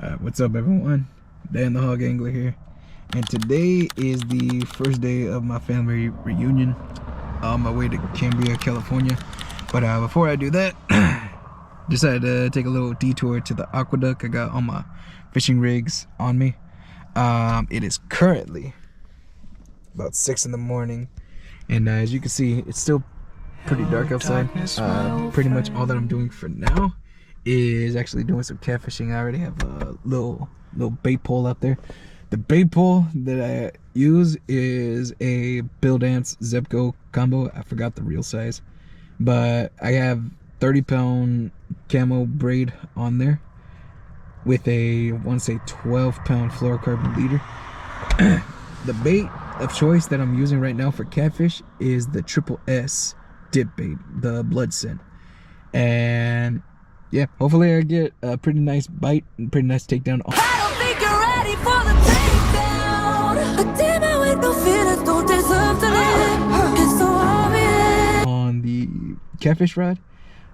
What's up, everyone? Dan the Hog Angler here, and today is the first day of my family reunion on my way to Cambria, California. But before I do that, decided to take a little detour to the aqueduct. I got all my fishing rigs on me. It is currently about 6 in the morning, and as you can see, it's still pretty dark outside. Pretty much all that I'm doing for now is actually doing some catfishing. I already have a little bait pole out there. The bait pole that I use is a Bill Dance Zebco combo. I forgot the real size, but I have 30-pound camo braid on there with a, I want to say, 12-pound fluorocarbon leader. The bait of choice that I'm using right now for catfish is the Triple S dip bait, the blood scent. And yeah, hopefully I get a pretty nice bite and pretty nice takedown. I don't think you're ready for the takedown. A demon with no feelings don't deserve to live. It's so obvious. On the catfish rod,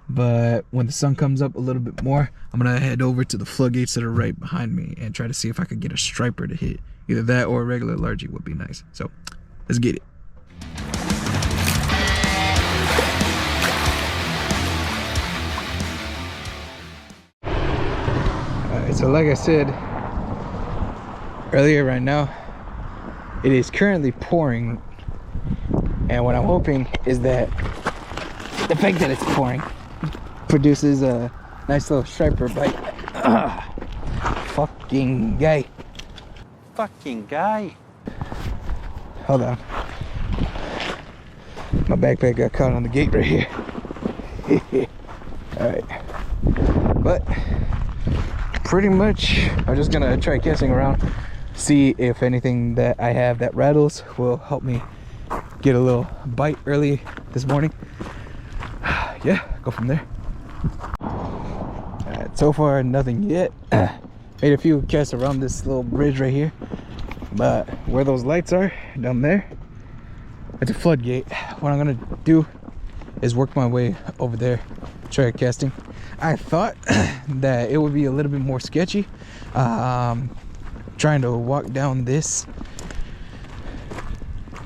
but when the sun comes up a little bit more, I'm gonna head over to the floodgates that are right behind me and try to see if I could get a striper to hit. Either that or a regular largie would be nice. So let's get it. So like I said earlier, right now it is currently pouring, and what I'm hoping is that the fact that it's pouring produces a nice little striper bite. Fucking guy. Hold on, my backpack got caught on the gate right here. All right, but pretty much I'm just gonna try casting around, see if anything that I have that rattles will help me get a little bite early this morning. Yeah, go from there. Alright, so far nothing yet. Made a few casts around this little bridge right here, but where those lights are down there, it's a floodgate. What I'm gonna do is work my way over there, try casting. I thought that it would be a little bit more sketchy trying to walk down this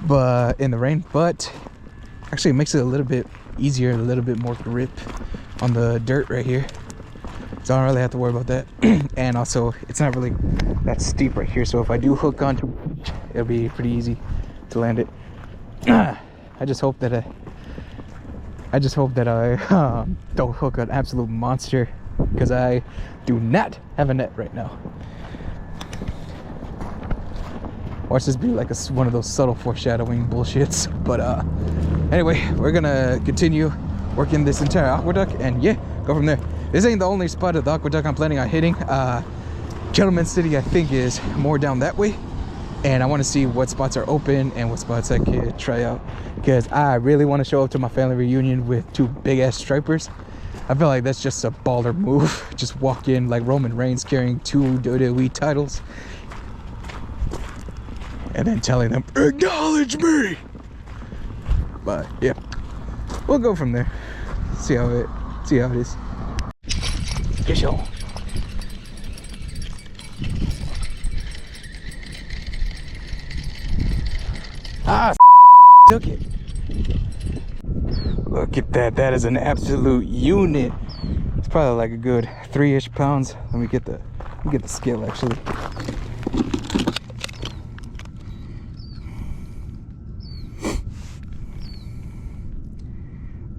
but in the rain, but actually it makes it a little bit easier, a little bit more grip on the dirt right here, so I don't really have to worry about that. And also it's not really that steep right here, so if I do hook onto it, it'll be pretty easy to land it. I just hope that I don't hook an absolute monster, because I do not have a net right now. Watch this be like one of those subtle foreshadowing bullshits. But anyway, we're gonna continue working this entire aqueduct and yeah, go from there. This ain't the only spot of the aqueduct I'm planning on hitting. Gentleman City, I think, is more down that way, and I want to see what spots are open and what spots I could try out, because I really want to show up to my family reunion with 2 big ass stripers. I feel like that's just a baller move. Just walk in like Roman Reigns carrying 2 WWE titles and then telling them, acknowledge me. But yeah, we'll go from there. See how it is. Get you. Ah, took it. Look at that. That is an absolute unit. It's probably like a good 3-ish pounds. Let me get the scale actually.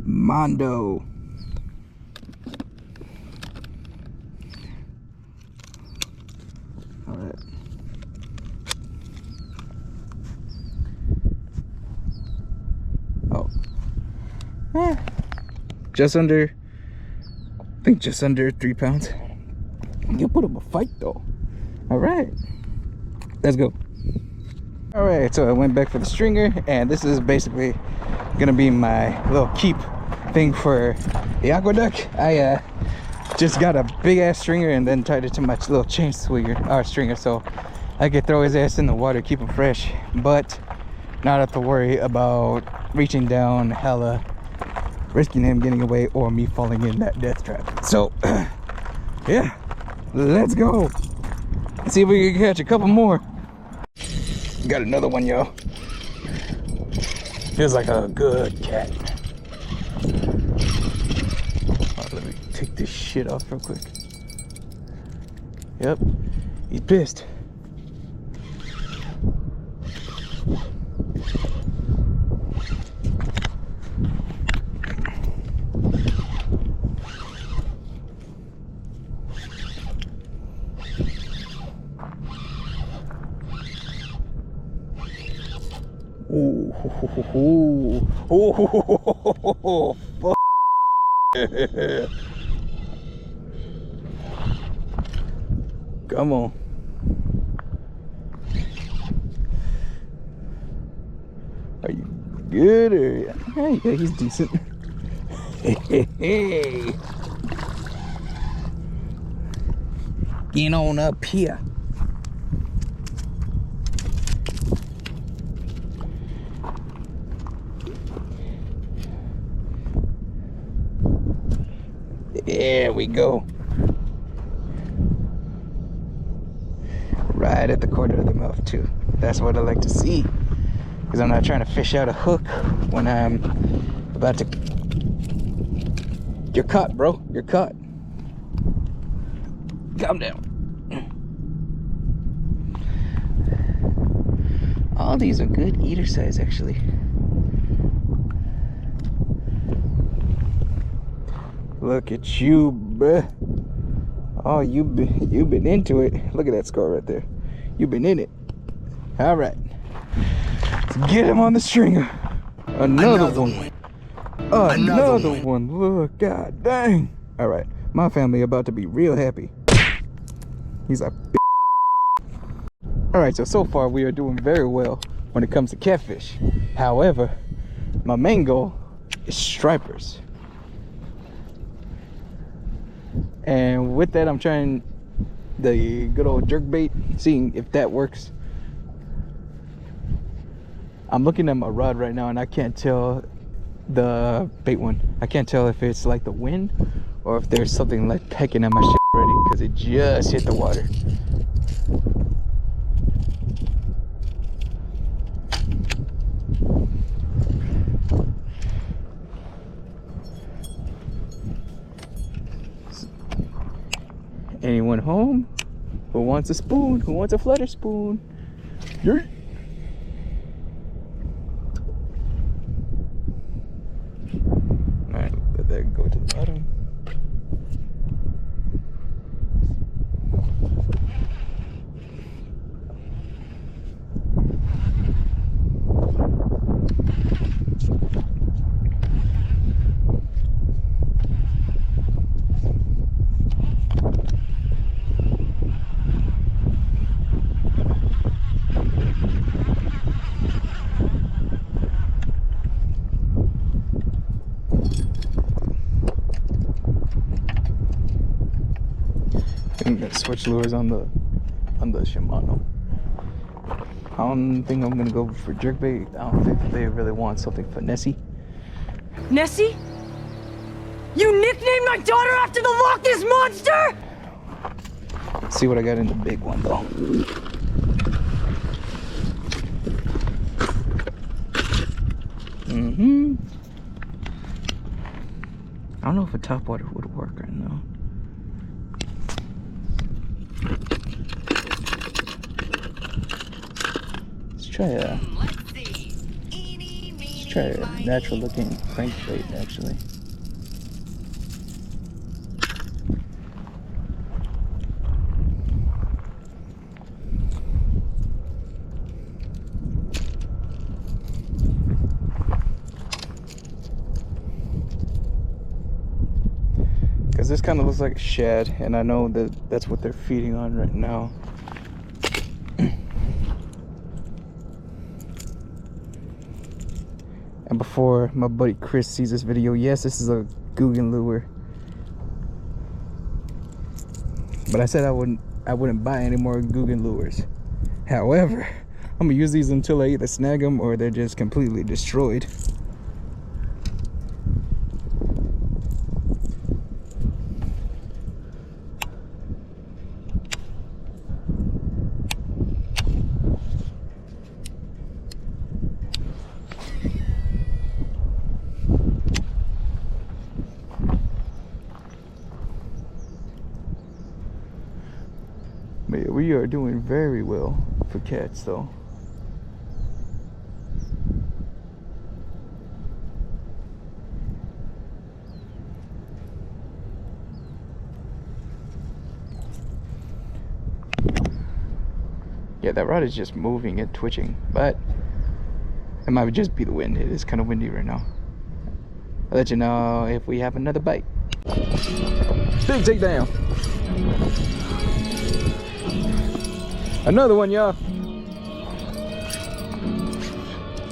Mondo. All right. Oh, just under, I think just under 3 pounds. You put up a fight though. All right, let's go. All right, so I went back for the stringer, and this is basically gonna be my little keep thing for the aqueduct. I just got a big ass stringer and then tied it to my little chain stringer, so I could throw his ass in the water, keep him fresh, but not have to worry about reaching down hella, risking him getting away or me falling in that death trap. So yeah, let's go. Let's see if we can catch a couple more. Got another one, y'all. Feels like a good cat. Let me take this shit off real quick. Yep, he's pissed. Oh, fuck. Come on. Are you good or? Hey, yeah, he's decent. Hey. Get on up here. There we go. Right at the corner of the mouth too. That's what I like to see. Because I'm not trying to fish out a hook when I'm about to... You're caught, bro. You're caught. Calm down. All these are good eater size actually. Look at you, bruh. Oh, you've been into it. Look at that scar right there. You've been in it. All right. Let's get him on the stringer. Another one. Another one. Look, god dang. All right. My family about to be real happy. He's a All right, so far we are doing very well when it comes to catfish. However, my main goal is stripers. And with that, I'm trying the good old jerk bait, seeing if that works. I'm looking at my rod right now and I can't tell the bait one. I can't tell if it's like the wind or if there's something like pecking at my shit already because it just hit the water. Anyone home? Who wants a spoon? Who wants a flutter spoon? Yeet. Alright, let that go to the bottom. I'm gonna switch lures on the Shimano. I don't think I'm gonna go for jerkbait. I don't think they really want something finessey. Nessie? You nicknamed my daughter after the Loch Ness Monster? Let's see what I got in the big one though. I don't know if a topwater would work right now. Let's try a natural looking crankbait actually. Because this kind of looks like a shad, and I know that that's what they're feeding on right now. And before my buddy Chris sees this video, yes, this is a Guggen lure. But I said I wouldn't buy any more Guggen lures. However, I'm gonna use these until I either snag them or they're just completely destroyed. Man, we are doing very well for cats though. Yeah, that rod is just moving and twitching, but it might just be the wind. It is kind of windy right now. I'll let you know if we have another bite. Big takedown. Another one, y'all.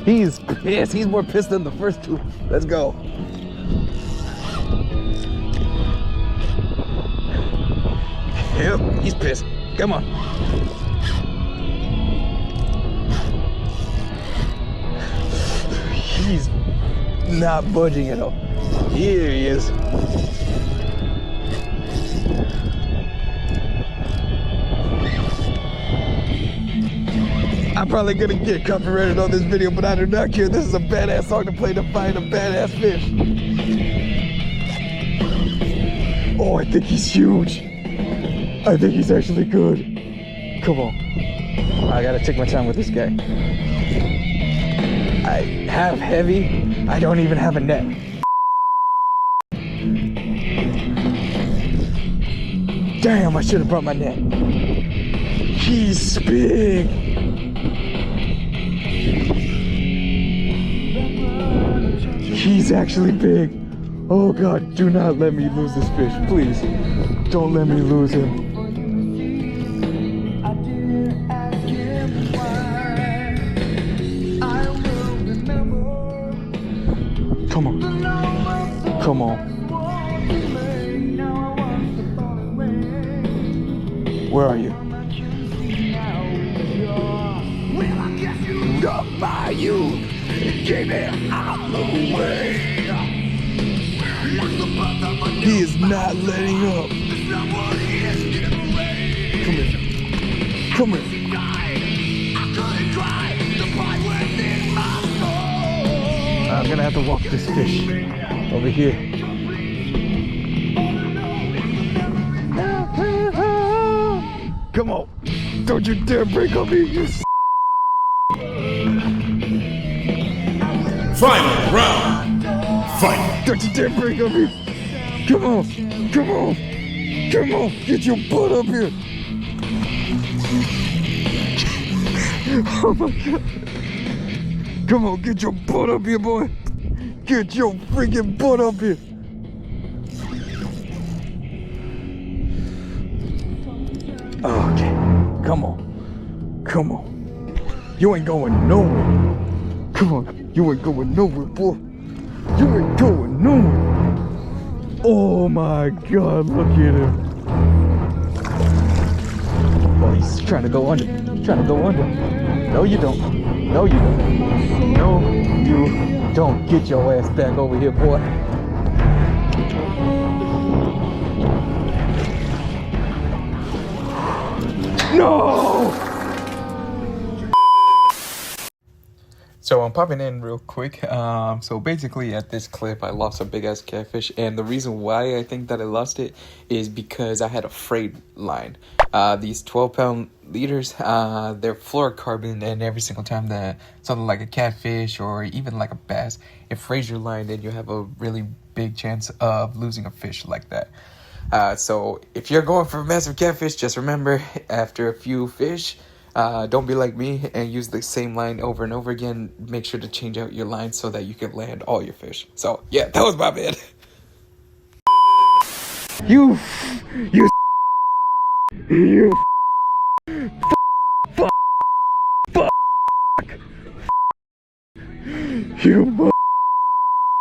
He's pissed. He's more pissed than the first two. Let's go. Yep, he's pissed. Come on. He's not budging at all. Here he is. I'm probably gonna get copyrighted on this video, but I do not care. This is a badass song to play to find a badass fish. Oh, I think he's huge. I think he's actually good. Come on. I gotta take my time with this guy. I have heavy. I don't even have a net. Damn, I should have brought my net. He's big. He's actually big. Oh God, do not let me lose this fish, please. Don't let me lose him. Come on. Come on. Where are you? Up by you. Came out the way. He is not letting up. Come here. Come here. I'm gonna have to walk this fish over here. Come on. Don't you dare break on me, you Final round. Fight. Don't you dare break on me. Come on. Come on. Come on. Get your butt up here. Oh my God. Come on, get your butt up here, boy. Get your freaking butt up here. Okay. Come on. Come on. You ain't going nowhere. Come on. You ain't going nowhere, boy. You ain't going nowhere. Oh my God, look at him. Oh, he's trying to go under. He's trying to go under. No, you don't. No, you don't. No, you don't. Get your ass back over here, boy. No! So I'm popping in real quick. So basically at this clip, I lost a big ass catfish, and the reason why I think that I lost it is because I had a frayed line. These 12-pound leaders, they're fluorocarbon, and every single time that something like a catfish or even like a bass, it frays your line, then you have a really big chance of losing a fish like that. So if you're going for a massive catfish, just remember, after a few fish, don't be like me and use the same line over and over again. Make sure to change out your line so that you can land all your fish. So yeah, that was my bad. You you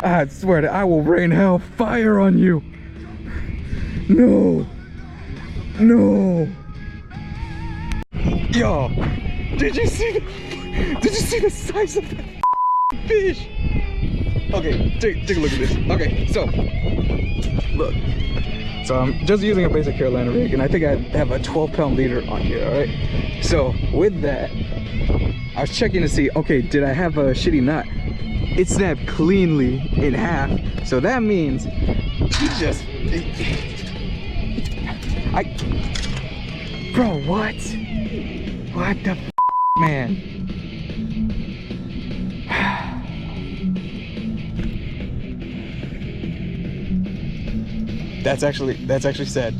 I swear that I will rain hellfire on you. No. Yo, did you see the size of that fish? Okay, take a look at this. Okay, so look. So I'm just using a basic Carolina rig, and I think I have a 12-pound leader on here, all right? So with that, I was checking to see, okay, did I have a shitty knot? It snapped cleanly in half, so that means Bro, what? What the f, man? That's actually sad.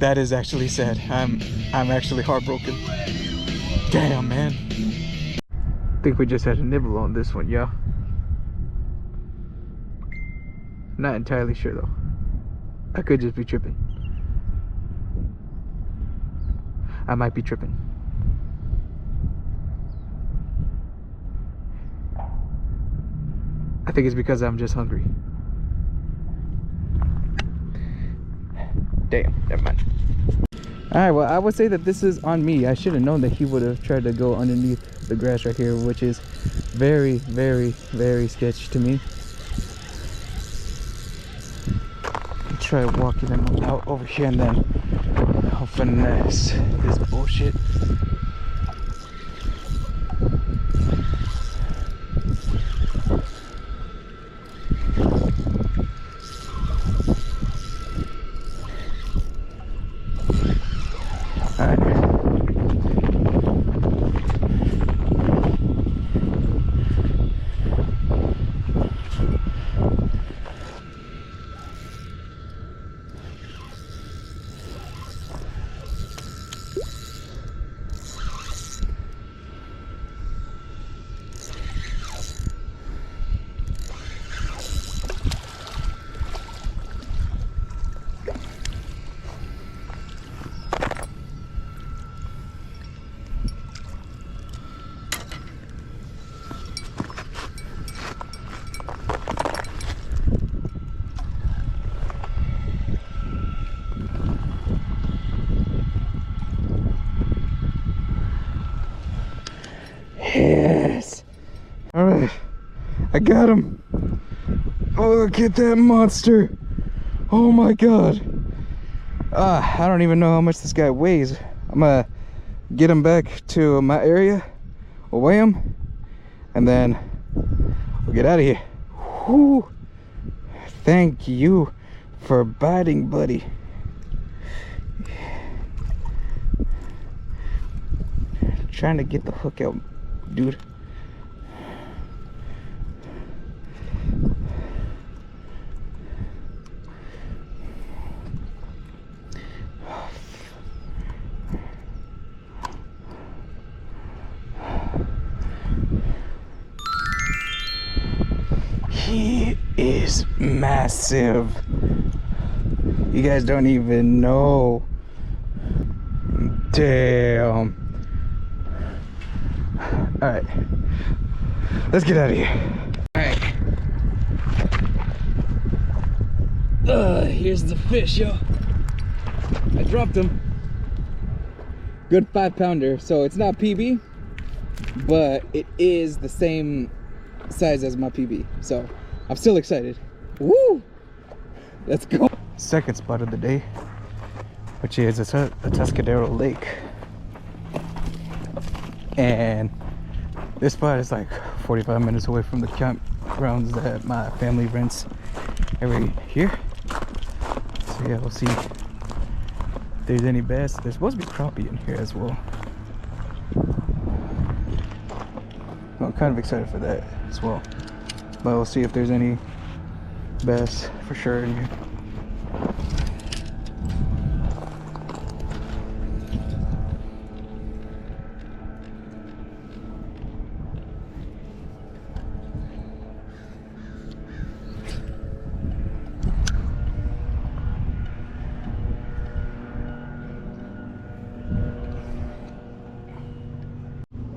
That is actually sad. I'm actually heartbroken. Damn, man. I think we just had a nibble on this one, y'all. Not entirely sure though. I could just be tripping. I might be tripping. I think it's because I'm just hungry. Damn, never mind. Alright, well, I would say that this is on me. I should have known that he would have tried to go underneath the grass right here, which is very, very, very sketchy to me. Try walking him out over here and then I'll finesse this bullshit. Yes. All right, I got him. Oh, look at that monster. Oh my God. I don't even know how much this guy weighs. I'm gonna get him back to my area, we'll weigh him, and then we'll get out of here. Whew. Thank you for biting, buddy. Trying to get the hook out, dude. He is massive. You guys don't even know. Damn. All right, let's get out of here. All right. Here's the fish, yo. I dropped him. Good 5-pounder. So it's not PB, but it is the same size as my PB. So I'm still excited. Woo! Let's go. Second spot of the day, which is Atascadero Lake. And this spot is like 45 minutes away from the campgrounds that my family rents every year. So yeah, we'll see if there's any bass. There's supposed to be crappie in here as well. I'm kind of excited for that as well. But we'll see if there's any bass for sure in here.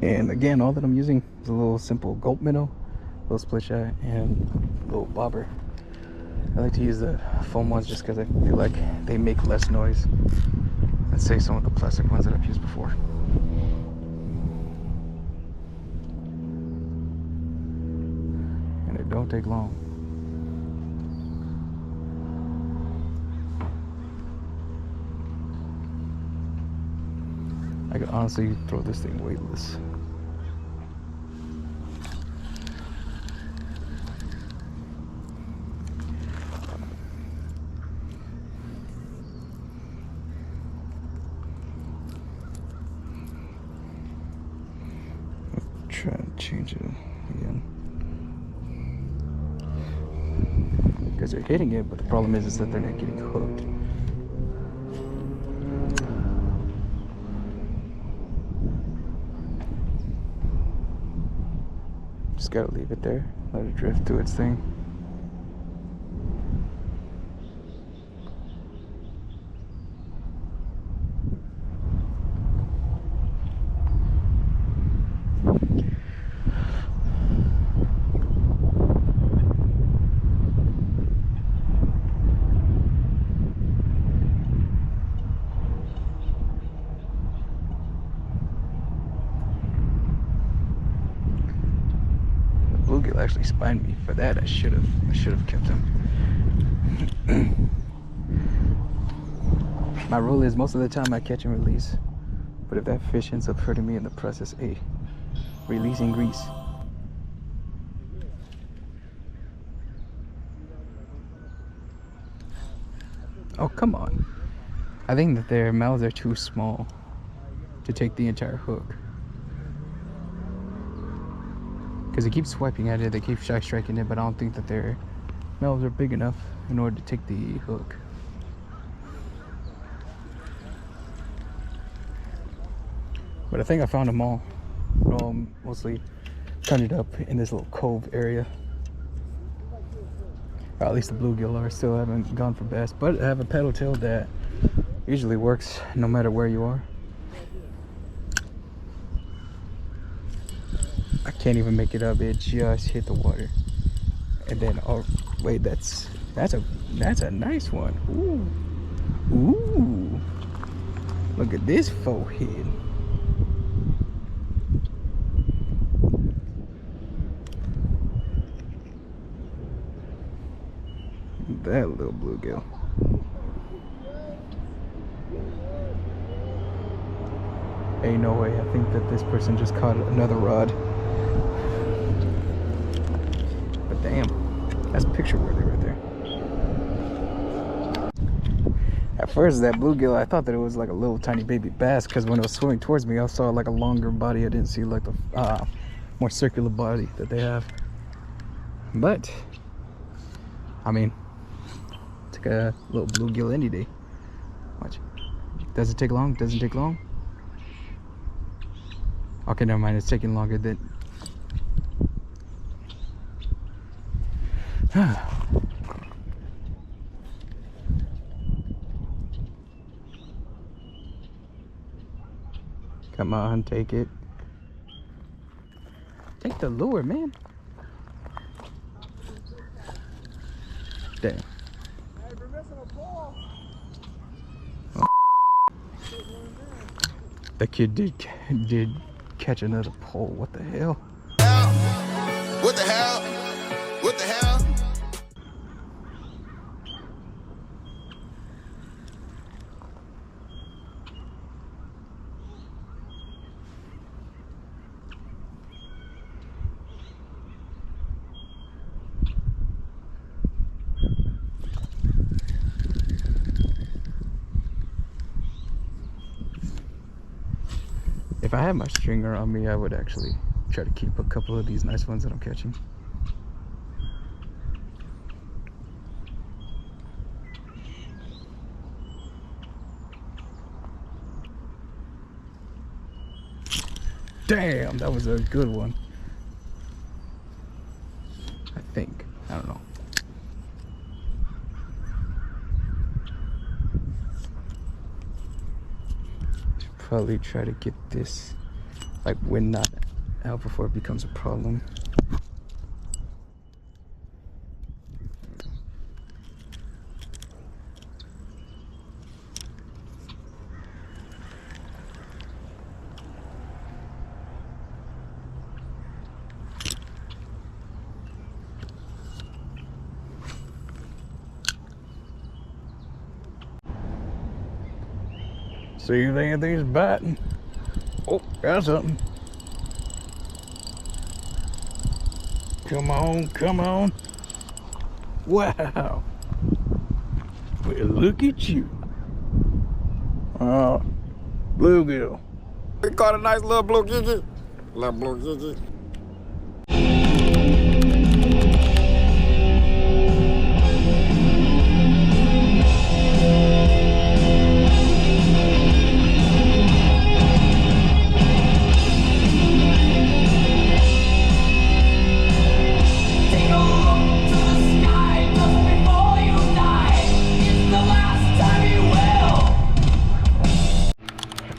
And again, all that I'm using is a little simple gulp minnow, little split shot, and a little bobber. I like to use the foam ones just because I feel like they make less noise than say some of the plastic ones that I've used before. And it don't take long. I could honestly throw this thing weightless. change it again. Because they're hitting it, but the problem is that they're not getting hooked. Just gotta leave it there, let it drift do its thing. Bluegill actually spined me for that. I should have kept him. My rule is most of the time I catch and release, but if that fish ends up hurting me in the process, hey, releasing grease. Oh, come on. I think that their mouths are too small to take the entire hook. Because they keep swiping at it, they keep shy striking it, but I don't think that their mouths are big enough in order to take the hook. But I think I found them all. Mostly turned up in this little cove area. Or at least the bluegill are. Still haven't gone for bass, but I have a paddle tail that usually works no matter where you are. I can't even make it up. It just hit the water, and then oh wait, that's a nice one. Ooh, look at this faux head. That little bluegill. Ain't no way. I think that this person just caught another rod. But damn, that's picture worthy right there. At first, that bluegill, I thought that it was like a little tiny baby bass, because when it was swimming towards me, I saw like a longer body. I didn't see like the more circular body that they have. But I mean, it's like a little bluegill any day. Watch. Doesn't take long. Doesn't take long. Okay, never mind. It's taking longer than. Come on, take it. Take the lure, man. Damn. Oh. The kid did catch another pole. What the hell? What the hell? What the hell? If I had my stringer on me, I would actually try to keep a couple of these nice ones that I'm catching. Damn, that was a good one. I think. I don't know. Probably try to get this like wind knot out before it becomes a problem. See if anything's biting. Oh, got something. Come on, come on. Wow. Well, look at you. Bluegill. We caught a nice little bluegill. Little bluegill.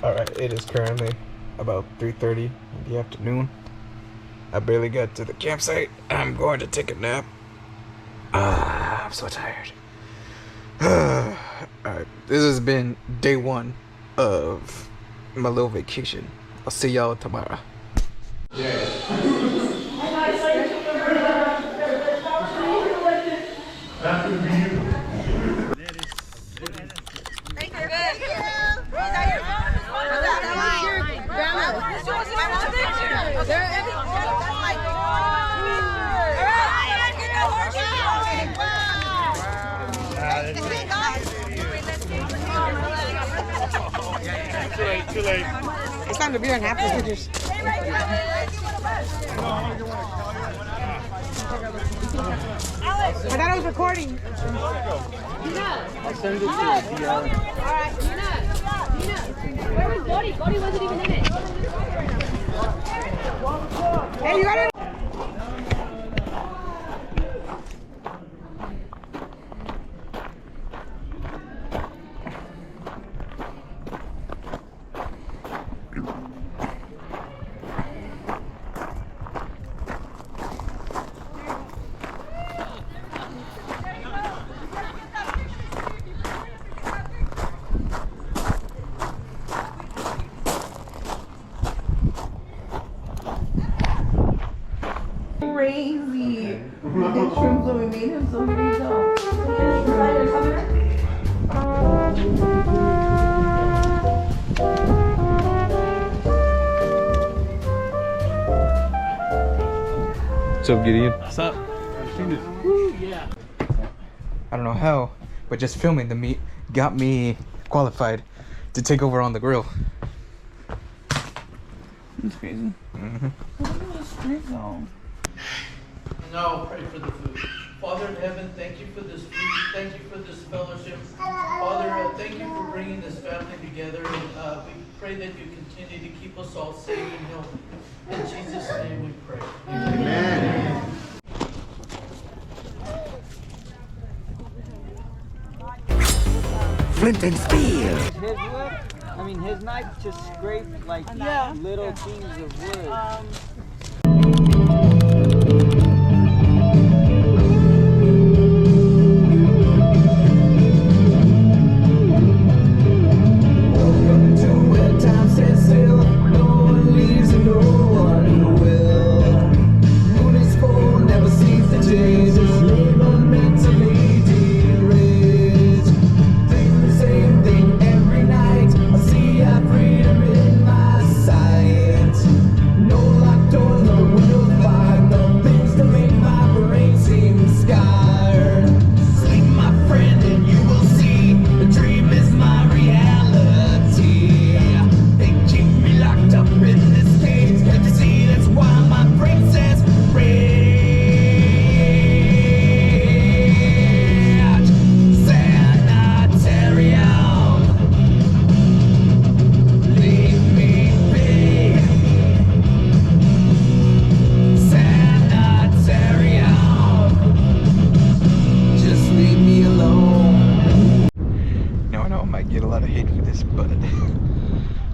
Alright, it is currently about 3:30 in the afternoon. I barely got to the campsite. I'm going to take a nap. I'm so tired. Alright, this has been day 1 of my little vacation. I'll see y'all tomorrow. Too late. It's time to be on half the pictures. I thought I was recording. I'll send it to you. Alright, Nina. Where was Buddy? Buddy wasn't even in it. Hey, you got it? Crazy. The shrooms that we made him, so here you go. What's up, Gideon? What's up? I don't know how, but just filming the meat got me qualified to take over on the grill. That's crazy. Mm-hmm. No, pray for the food. Father in heaven, thank you for this food. Thank you for this fellowship. Father, thank you for bringing this family together. And we pray that you continue to keep us all safe and healthy. In Jesus' name we pray. Amen. Flint and steel. His wood, I mean his knife just scraped like little pieces of wood.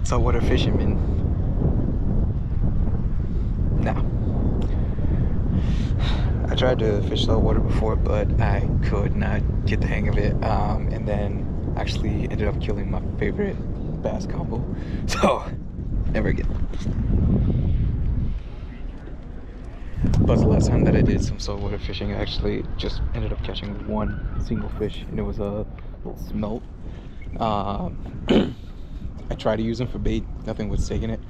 Saltwater fisherman. Now, I tried to fish saltwater before, but I could not get the hang of it. And then actually ended up killing my favorite bass combo. So, never again. But the last time that I did some saltwater fishing, I actually just ended up catching one single fish, and it was a little smelt. I tried to use them for bait, nothing was taking it.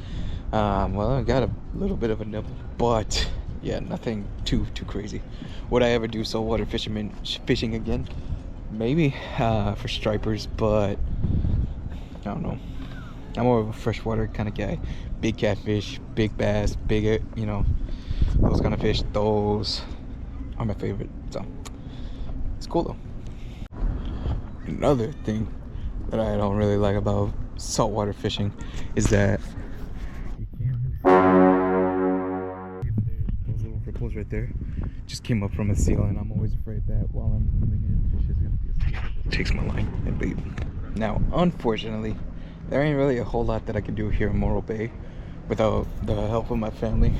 Well, I got a little bit of a nibble, but yeah, nothing too crazy. Would I ever do saltwater fishing again? Maybe for stripers, but I don't know. I'm more of a freshwater kind of guy. Big catfish, big bass, big, you know, those kind of fish. Those are my favorite. So it's cool though. Another thing that I don't really like about saltwater fishing is that you can't really see those little ripples right there just came up from a seal, and I'm always afraid that while I'm filming it, fish is gonna be a seal that takes my line and bait. Now, unfortunately, there ain't really a whole lot that I can do here in Morro Bay without the help of my family,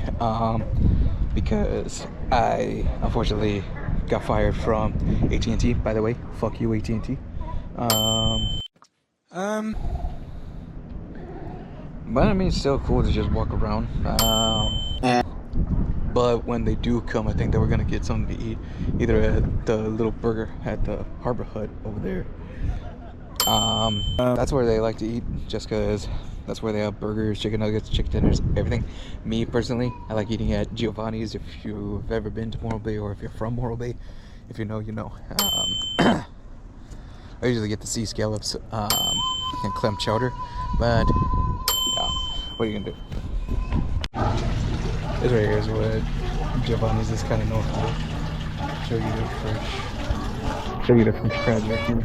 because I unfortunately got fired from AT&T. By the way, fuck you, AT&T. But I mean, it's still cool to just walk around. But when they do come, I think that we're gonna get something to eat, either at the little burger at the Harbor Hut over there. That's where they like to eat, just because that's where they have burgers, chicken nuggets, chicken tenders, everything. Me personally, I like eating at Giovanni's. If you've ever been to Morro Bay, or if you're from Morro Bay, if you know, you know. I usually get the sea scallops and clam chowder, but yeah, what are you gonna do? This right here is what Giovanni's is kind of known for. Show you the fresh crabs right here.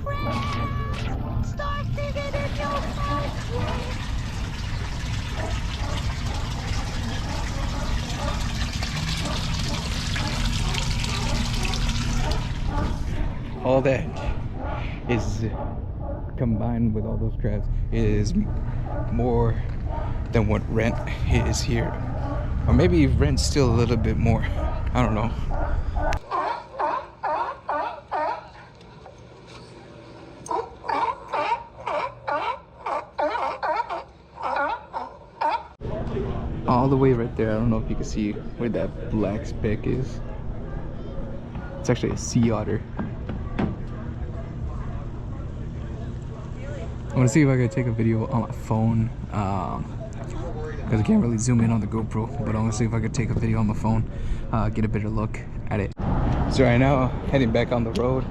All that is combined with all those crabs is more than what rent is here. Or maybe rent's still a little bit more. I don't know. All the way right there, I don't know if you can see where that black speck is. It's actually a sea otter. I want to see if I can take a video on my phone, because I can't really zoom in on the GoPro, but I want to see if I could take a video on my phone, get a better look at it. So right now, heading back on the road,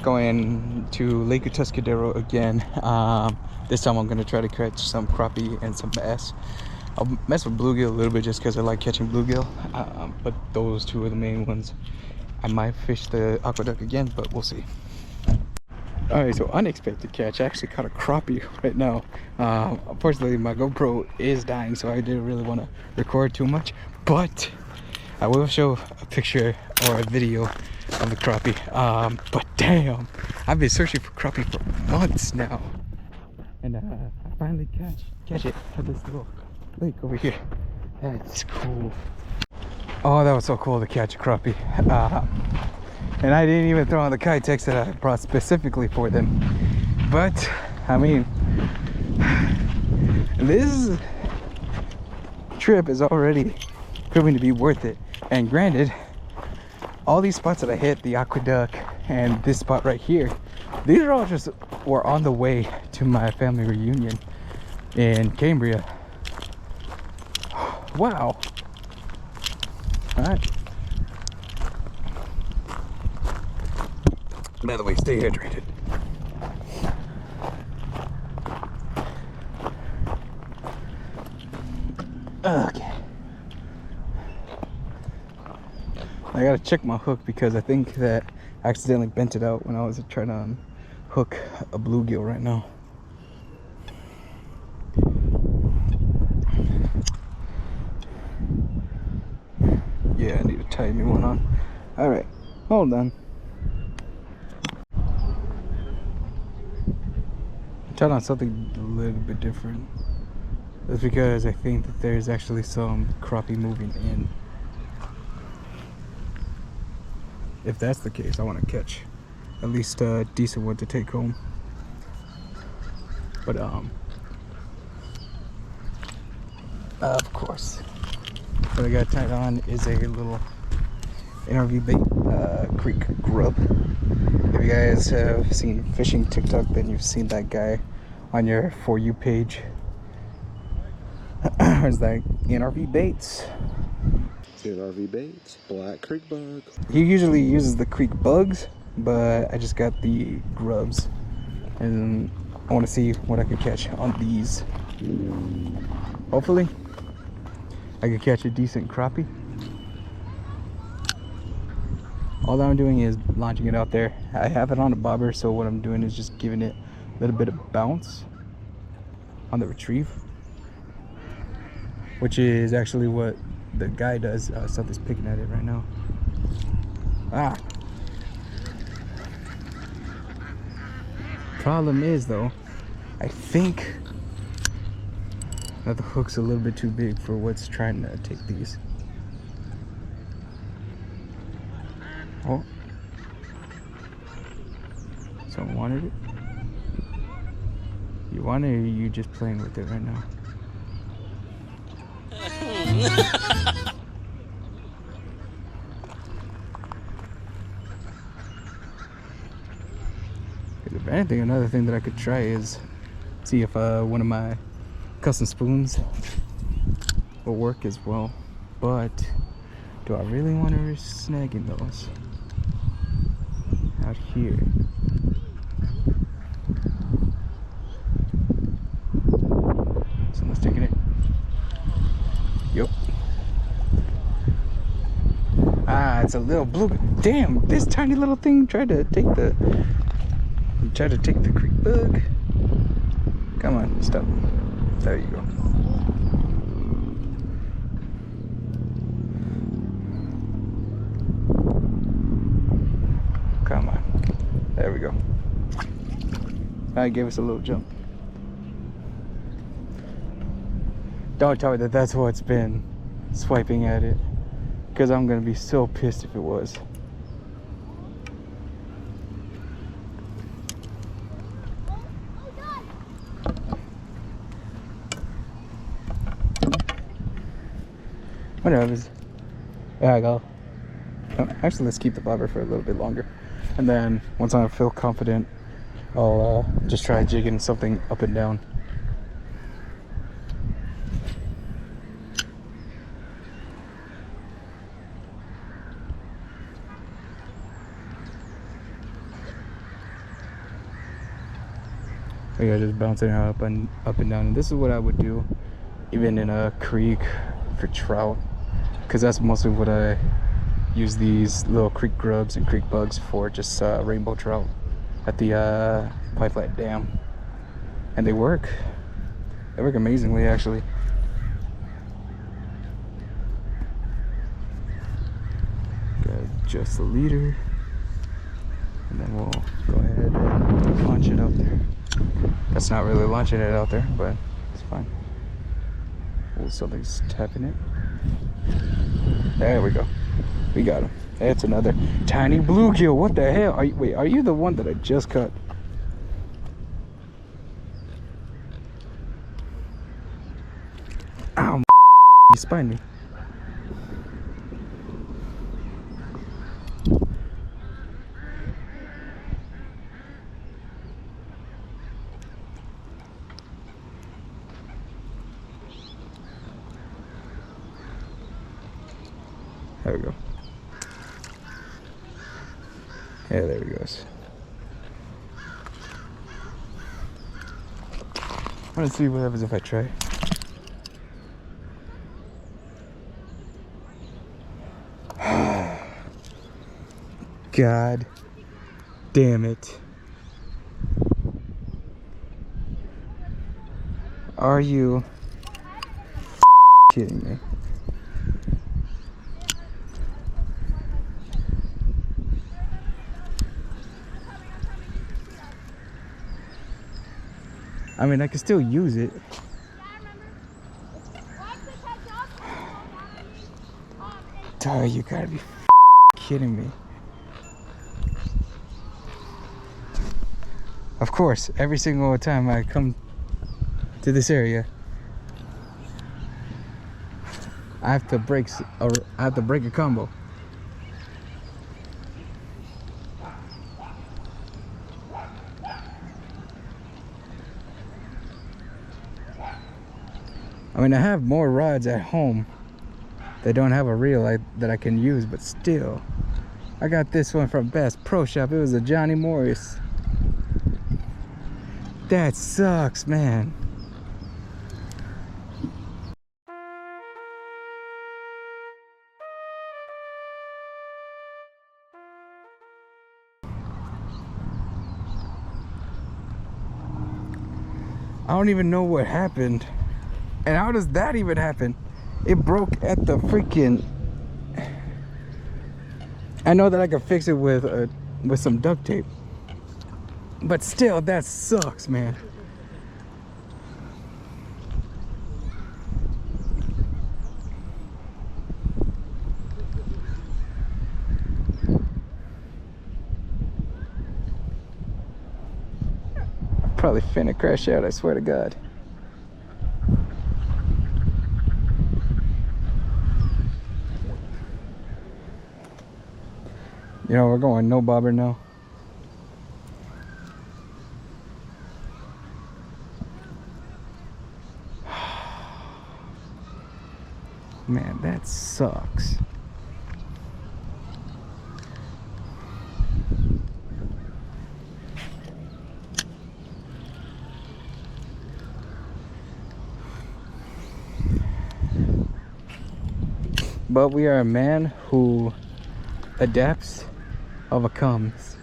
going to Lake Atascadero again. This time I'm going to try to catch some crappie and some bass. I'll mess with bluegill a little bit just because I like catching bluegill, but those two are the main ones. I might fish the aqueduct again, but we'll see. Alright, so unexpected catch. I actually caught a crappie right now. Unfortunately, my GoPro is dying, so I didn't really want to record too much, but I will show a picture or a video of the crappie. But damn, I've been searching for crappie for months now, and I finally catch it at this little lake over here. That's cool. Oh, that was so cool to catch a crappie. And I didn't even throw on the kitex that I brought specifically for them. But I mean, this trip is already proving to be worth it. And granted, all these spots that I hit, the aqueduct and this spot right here, these are all just were on the way to my family reunion in Cambria. Wow. All right. By the way, stay hydrated. Okay. I gotta check my hook because I think that I accidentally bent it out when I was trying to hook a bluegill right now. Yeah, I need to tie a new one on. Alright, hold on. Tried on something a little bit different. That's because I think that there's actually some crappie moving in. If that's the case, I want to catch at least a decent one to take home. But of course, what I got tied on is a little NRV bait, creek grub. If you guys have seen fishing TikTok, then you've seen that guy on your For You page. There's that NRV baits. NRV baits, black creek bug. He usually uses the creek bugs, but I just got the grubs, and I want to see what I can catch on these. Hopefully, I can catch a decent crappie. All that I'm doing is launching it out there. I have it on a bobber, so what I'm doing is just giving it a little bit of bounce on the retrieve, which is actually what the guy does. Something's picking at it right now. Ah. Problem is though, I think that the hook's a little bit too big for what's trying to take these. Oh. Someone wanted it? You want it, or are you just playing with it right now? If anything, another thing that I could try is see if one of my custom spoons will work as well. But do I really want to risk snagging those out here? Someone's taking it. Yep. Ah, it's a little blue. Damn, this tiny little thing tried to take the creek bug. Come on, stop. There you go. Come on. There we go. I gave us a little jump. Don't tell me that that's what's been swiping at it, because I'm gonna be so pissed if it was. Whatever. There I go. Oh, actually, let's keep the bobber for a little bit longer, and then once I feel confident, I'll just try jigging something up and down. Yeah, just bouncing up and down. And this is what I would do even in a creek for trout, because that's mostly what I use these little creek grubs and creek bugs for, just rainbow trout at the Pipeline Dam. And they work amazingly, actually. Gotta adjust the leader, and then we'll go ahead and launch it out there. That's not really launching it out there, but it's fine. Oh, something's tapping it. There we go. We got him. That's another tiny bluegill. What the hell? Wait, are you the one that I just cut? Ow, you spined me. There we go. Yeah, there he goes. I want to see what happens if I try. God damn it. Are you kidding me? I mean, I can still use it. Duh, you gotta be kidding me. Of course, every single time I come to this area, I have to break a combo. I mean, I have more rods at home that don't have a reel that I can use, but still, I got this one from Bass Pro Shop. It was a Johnny Morris. That sucks, man. I don't even know what happened. And how does that even happen? It broke at the freaking... I know that I can fix it with some duct tape, but still, that sucks, man. probably finna crash out, I swear to God. You know, we're going no bobber now. Man, that sucks. But we are a man who adapts, overcomes.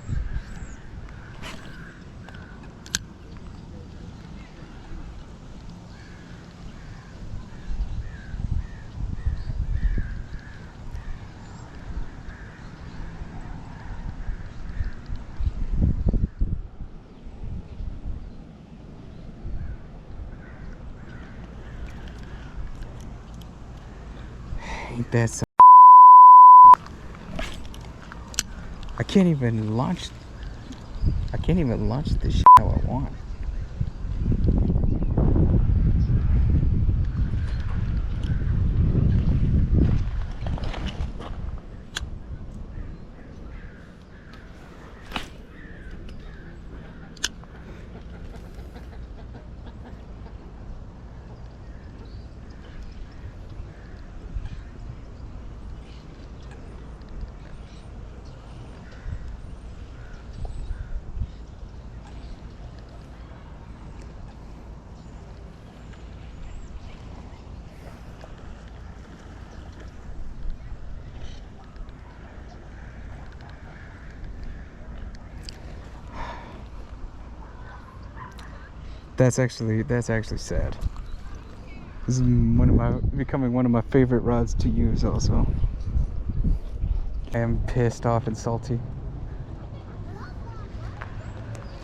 Ain't that so? I can't even launch this shit how I want. That's actually sad. This is becoming one of my favorite rods to use also. I am pissed off and salty.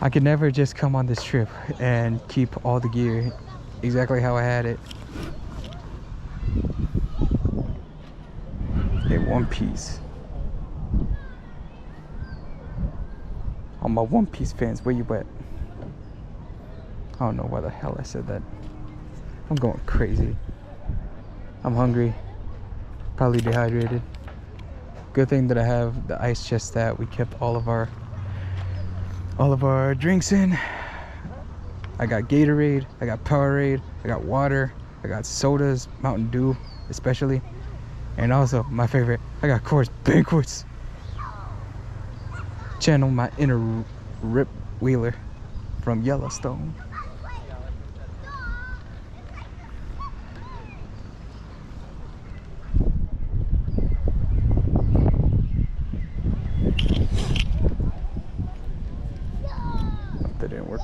I could never just come on this trip and keep all the gear exactly how I had it. In one piece. All my One Piece fans, where you at? I don't know why the hell I said that. I'm going crazy. I'm hungry. Probably dehydrated. Good thing that I have the ice chest that we kept all of our drinks in. I got Gatorade, I got Powerade, I got water, I got sodas, Mountain Dew especially. And also my favorite, I got Coors Banquets. Channel my inner Rip Wheeler from Yellowstone. That didn't work.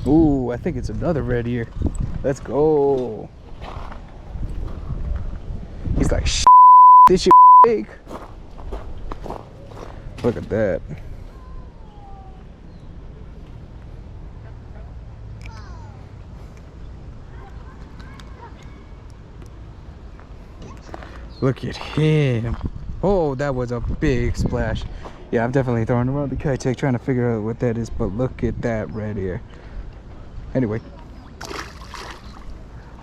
Ooh, I think it's another red ear. Let's go. He's like, shit, this shit fake. Look at that. Look at him. Oh, that was a big splash. Yeah, I'm definitely throwing around the Kitech trying to figure out what that is, but look at that red ear. Anyway,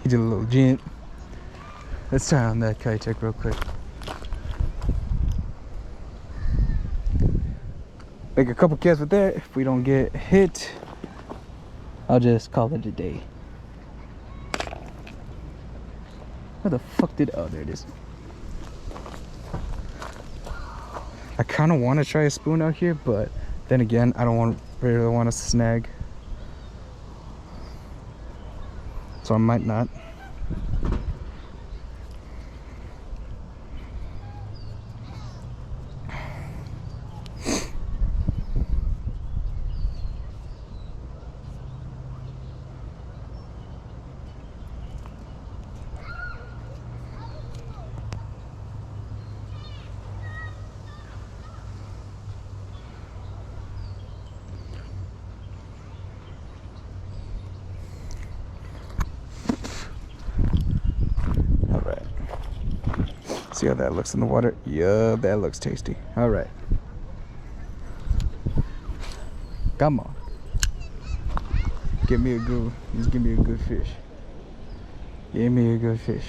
he did a little gent. Let's try on that Kitech real quick. Make a couple casts with that. If we don't get hit, I'll just call it a day. Where the fuck did, oh, there it is. I kind of want to try a spoon out here, but then again, I don't really want to snag. So I might not. See how that looks in the water? Yeah, that looks tasty. All right. Come on. Give me a good, just give me a good fish. Give me a good fish.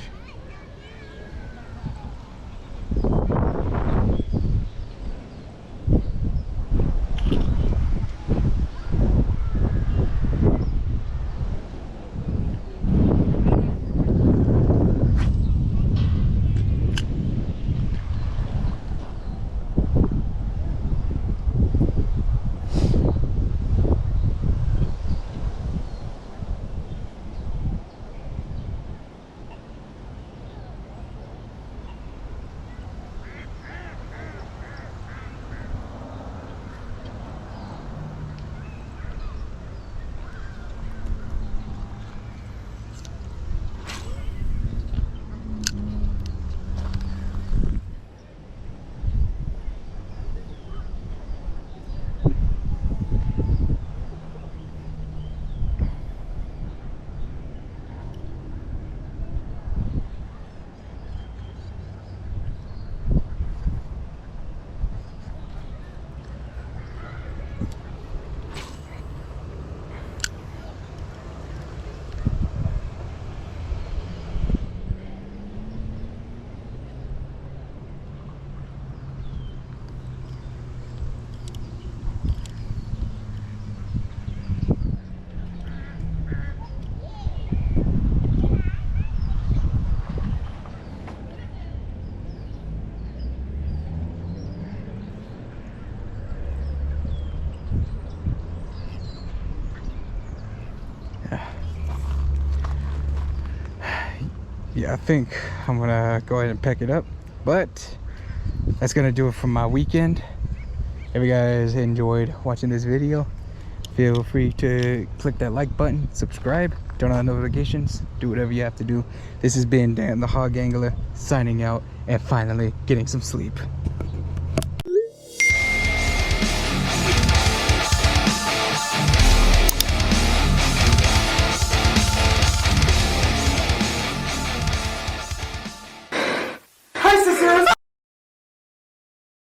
Yeah, I think I'm gonna go ahead and pack it up, but that's gonna do it for my weekend. If you guys enjoyed watching this video, feel free to click that like button, subscribe, turn on notifications, do whatever you have to do. This has been Dan the Hog Angler signing out and finally getting some sleep.